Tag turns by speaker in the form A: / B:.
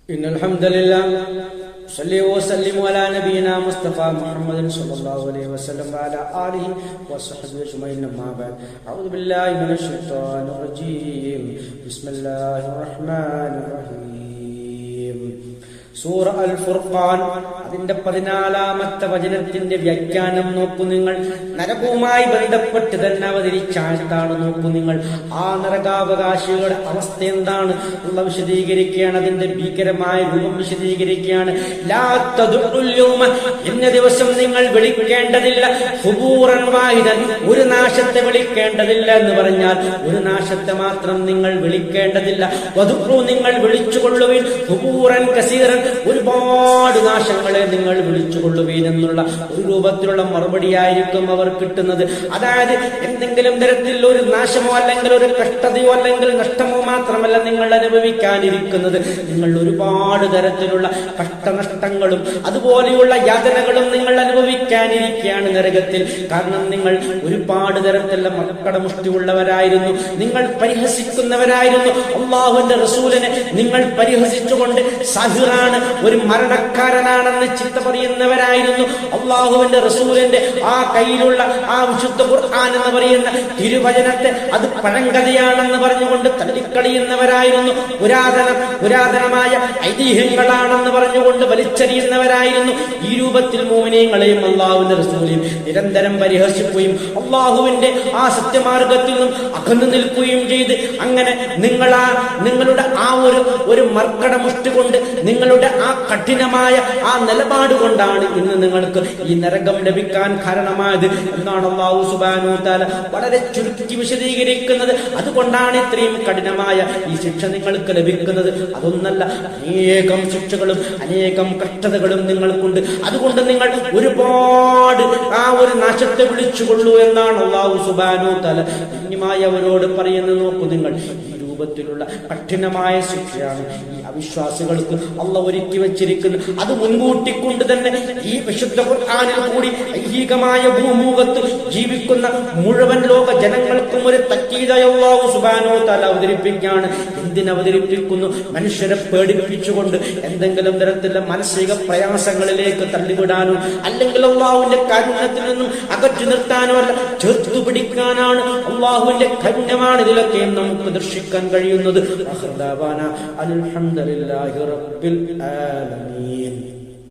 A: إن الحمد لله صلى وسلم على نبينا مصطفى محمد صلى الله عليه وسلم وعلى آله وصحبه أجمعين أما بعد أعوذ بالله من الشيطان الرجيم بسم الله الرحمن الرحيم സൂറ അൽ ഫുർഖാൻ അതിന്റെ 14-ാമത്തെ വചനത്തിന്റെ വ്യാഖ്യാനം നോക്കൂ നിങ്ങൾ. നരകവുമായി ബന്ധപ്പെട്ട് തന്നെ അവതരിച്ച ആയത്താണ്. നോക്കൂ നിങ്ങൾ, ആ നരകാവകാശികളുടെ അവസ്ഥ എന്താണ് ഉള്ള വിശദീകരിക്കുകയാണ്. അതിന്റെ ഭീകരമായ രൂപം വിശദീകരിക്കുകയാണ്. ലാ തദുഉൽ യൗമ, ഇന്ന ദിവസം നിങ്ങൾ വിളിക്കേണ്ടതില്ല. ഖുബൂറൻ വാഹിദൻ, ഒരു നാശത്തെ വിളിക്കേണ്ടതില്ല എന്ന് പറഞ്ഞാൽ ഒരു നാശത്തെ മാത്രം നിങ്ങൾ വിളിക്കേണ്ടതില്ല. വദുഉ, നിങ്ങൾ വിളിച്ചുകൊള്ളുവിൻ. ഖുബൂറൻ കസീറൻ, ഒരുപാട് നാശങ്ങളെ നിങ്ങൾ വിളിച്ചുകൊള്ളുവീൻ എന്നുള്ള ഒരു രൂപത്തിലുള്ള മറുപടിയായിരിക്കും അവർ കിട്ടുന്നത്. അതായത് എന്തെങ്കിലും തരത്തിൽ ഒരു നാശമോ അല്ലെങ്കിൽ ഒരു കഷ്ടതയോ അല്ലെങ്കിൽ നഷ്ടമോ മാത്രമല്ല നിങ്ങൾ അനുഭവിക്കാനിരിക്കുന്നത്. നിങ്ങൾ ഒരുപാട് തരത്തിലുള്ള കഷ്ടനഷ്ടങ്ങളും അതുപോലെയുള്ള യാതനകളും നിങ്ങൾ അനുഭവിക്കാനിരിക്കുകയാണ് നരകത്തിൽ. കാരണം നിങ്ങൾ ഒരുപാട് തരത്തിലുള്ള മക്കടമുഷ്ടിയുള്ളവരായിരുന്നു, നിങ്ങൾ പരിഹസിക്കുന്നവരായിരുന്നു. അല്ലാഹുവിന്റെ റസൂലിനെ നിങ്ങൾ പരിഹസിച്ചുകൊണ്ട് സാഹിറാണ്, ഒരു മരണക്കാരനാണെന്ന് ചിത്ത പറയുന്നവരായിരുന്നു. അള്ളാഹുവിന്റെ റസൂലിന്റെ ആ കയ്യിലുള്ള ആ വിശുദ്ധ ഖുർആൻ എന്ന് പറയുന്ന തിരുവചനത്തെ അത് പഴങ്കഥയാണെന്ന് പറഞ്ഞുകൊണ്ട് തള്ളിക്കളിയുന്നവരായിരുന്നു. പുരാതനമായ ഐതിഹ്യങ്ങളാണെന്ന് പറഞ്ഞുകൊണ്ട് വലിച്ചെറിയുന്നവരായിരുന്നു. ഈ രൂപത്തിൽ മുഅ്മിനീങ്ങളെയും അള്ളാഹുവിന്റെ റസൂലിനെയും നിരന്തരം പരിഹസിക്കുകയും അള്ളാഹുവിന്റെ ആ സത്യമാർഗത്തിൽ നിന്നും അകന്നു നിൽക്കുകയും ചെയ്ത് അങ്ങനെ നിങ്ങളുടെ ആ ഒരു മർക്കട മുഷ്ടി കൊണ്ട് നിങ്ങളുടെ ആ കഠിനമായ ആ നിലപാട് കൊണ്ടാണ് ഇന്ന് നിങ്ങൾക്ക് ഈ നരകം ലഭിക്കാൻ കാരണമായത് എന്നാണ് അല്ലാഹു സുബ്ഹാനഹു വ തആല വളരെ ചുരുക്കി വിശദീകരിക്കുന്നത്. അതുകൊണ്ടാണ് ഇത്രയും കഠിനമായ ഈ ശിക്ഷ നിങ്ങൾക്ക് ലഭിക്കുന്നത്. അതൊന്നല്ല, അനേകം ശിക്ഷകളും അനേകം കഷ്ടതകളും നിങ്ങൾക്കുണ്ട്. അതുകൊണ്ട് നിങ്ങൾ ഒരുപാട് ആ ഒരു നാശത്തെ വിളിച്ചുകൊള്ളൂ എന്നാണ് അല്ലാഹു സുബ്ഹാനഹു വ തആല അവരോട് പറയുന്നത്. നോക്കൂ നിങ്ങൾ, രൂപത്തിലുള്ള കഠിനമായ ശിക്ഷയാണ് ഈ അവിശ്വാസികൾക്ക് അല്ലാഹു ഒരുക്കി വെച്ചിരിക്കുന്നത്. അത് മുൻകൂട്ടി കൊണ്ട് തന്നെ ഈ വിശുദ്ധ ഖുർആനിൽ കൂടി ഐഹികമായ ഭൂമുഖത്ത് ജീവിക്കുന്ന മുഴുവൻ ലോക ജനങ്ങൾക്കും ഒരു തക്കീതായി അല്ലാഹു സുബ്ഹാനഹു വ തആല അവതരിപ്പിക്കുകയാണ്. എന്തിനവതരിപ്പിക്കുന്നു? മനുഷ്യരെ പേടിപ്പിച്ചുകൊണ്ട് എന്തെങ്കിലും തരത്തിലുള്ള മാനസിക പ്രയാസങ്ങളിലേക്ക് തള്ളിവിടാനോ അല്ലെങ്കിൽ അല്ലാഹുവിന്റെ കാരുണ്യത്തിൽ നിന്നും അകറ്റി നിർത്താനോ അല്ല, ചേർത്തു പിടിക്കാനാണ്. അല്ലാഹുവിന്റെ കാരുണ്യമാണ് ഇതിലൊക്കെ നമുക്ക് ദർശിക്കാൻ കഴിയുന്നത്. അൽഹംദുലില്ലാഹി റബ്ബിൽ ആലമീൻ.